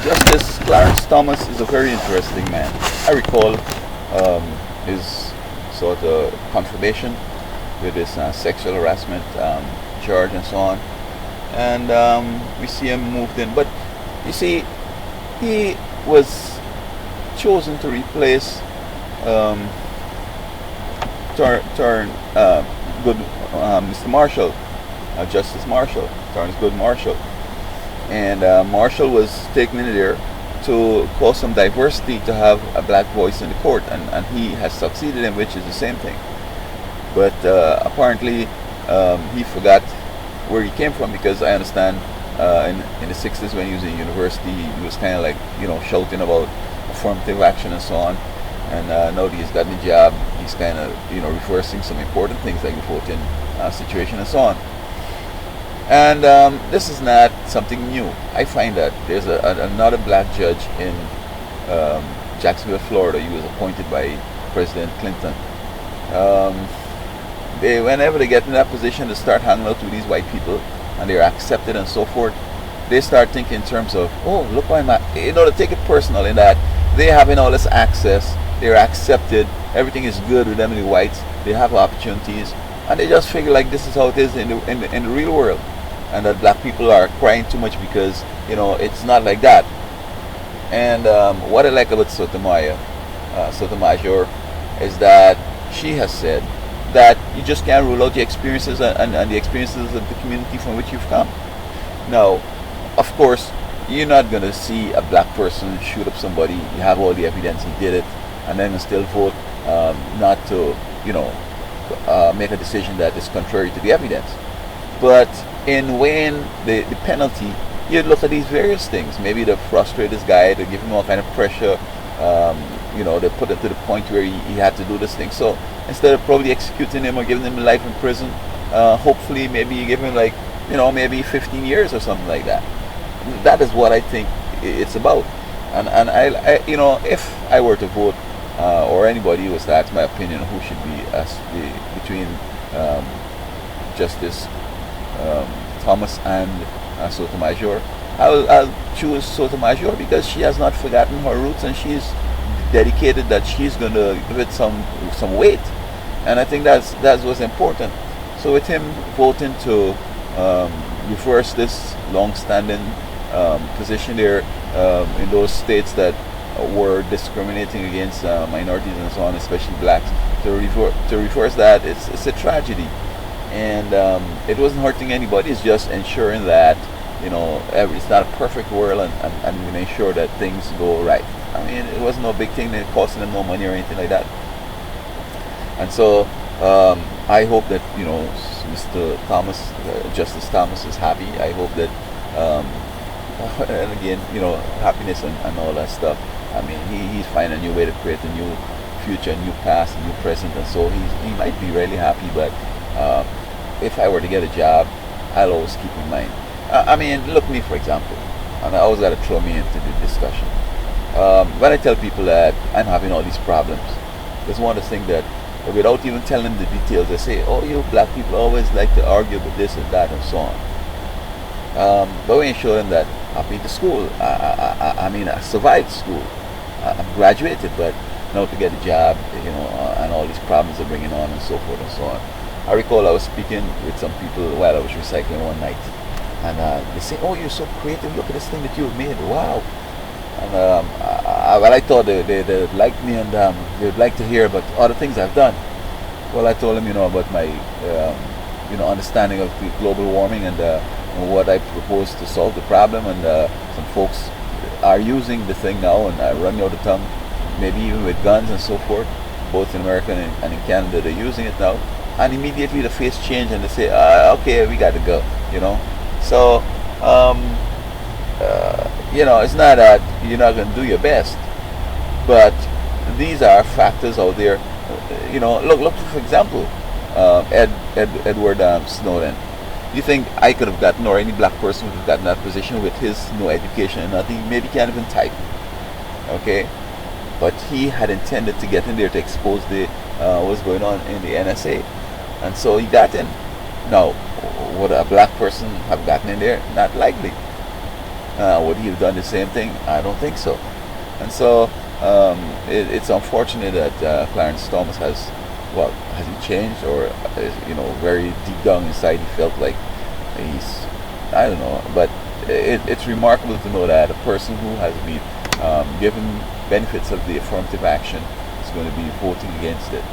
Justice Clarence Thomas is a very interesting man. I recall his sort of confirmation with his sexual harassment charge and so on, and we see him moved in. But you see, he was chosen to replace um, good Mr. Marshall, Justice Marshall, Terrence Good Marshall, and Marshall was taken in there to cause some diversity, to have a black voice in the court, and he has succeeded in which is the same thing. But apparently he forgot where he came from, because I understand in the 60s when he was in university, he was kind of like, shouting about affirmative action and so on. And now that he's gotten a job, he's kind of, reversing some important things like the voting situation and so on. And this is not something new. I find that there's another black judge in Jacksonville, Florida. He was appointed by President Clinton. Whenever they get in that position to start hanging out with these white people and they're accepted and so forth, they start thinking in terms of, oh, look why I'm not, to take it personal in that they having all this access, they're accepted, everything is good with them and the whites, they have opportunities, and they just figure like this is how it is in the real world, and that black people are crying too much because it's not like that. And what I like about Sotomayor is that she has said that you just can't rule out the experiences and the experiences of the community from which you've come. Now, of course, you're not going to see a black person shoot up somebody, you have all the evidence he did it, and then still vote not to, make a decision that is contrary to the evidence. But in weighing the penalty, you look at these various things. Maybe to frustrate this guy, to give him all kind of pressure, they put it to the point where he had to do this thing. So instead of probably executing him or giving him life in prison, hopefully maybe you give him maybe 15 years or something like that. That is what I think it's about. And I if I were to vote, or anybody was to ask my opinion who should be between Justice Thomas and Sotomayor, I'll choose Sotomayor because she has not forgotten her roots and she's dedicated that she's going to give it some weight, and I think that's what's important. So with him voting to reverse this long-standing position there in those states that were discriminating against minorities and so on, especially blacks, to reverse that, it's a tragedy, and it wasn't hurting anybody. It's just ensuring that it's not a perfect world, and we can ensure that things go right. I mean, it wasn't no big thing that costing them no money or anything like that. And so I hope that Mr. Thomas, Justice Thomas, is happy. I hope that and again, happiness and all that stuff. I mean, he's finding a new way to create a new future, a new past, a new present, and so he might be really happy. But if I were to get a job, I'll always keep in mind. I mean, look me for example, and I always got to throw me into the discussion. When I tell people that I'm having all these problems, there's one of the things that, without even telling them the details, they say, "Oh, you black people always like to argue with this and that and so on." But when you show them that I've been to school, I survived school, I graduated, but now to get a job, and all these problems they're bringing on and so forth and so on. I recall I was speaking with some people while I was recycling one night, and they say, "Oh, you're so creative! Look at this thing that you've made! Wow!" And I thought they'd like me and they'd like to hear about other things I've done. Well, I told them, about my understanding of the global warming and what I propose to solve the problem, and some folks are using the thing now, and I run out of tongue, maybe even with guns and so forth, both in America and in Canada, they're using it now, and immediately the face change and they say, okay, we got to go, So, it's not that you're not going to do your best, but these are factors out there. Look for example, Edward Snowden. You think I could have gotten, or any black person would have gotten that position with his no education and nothing, maybe can't even type, okay? But he had intended to get in there to expose what's going on in the NSA, and so he got in. Now, would a black person have gotten in there? Not likely. Would he have done the same thing? I don't think so. And so it's unfortunate that Clarence Thomas has he changed, or is, very deep down inside he felt like he's, I don't know, but it's remarkable to know that a person who has been given benefits of the affirmative action is going to be voting against it.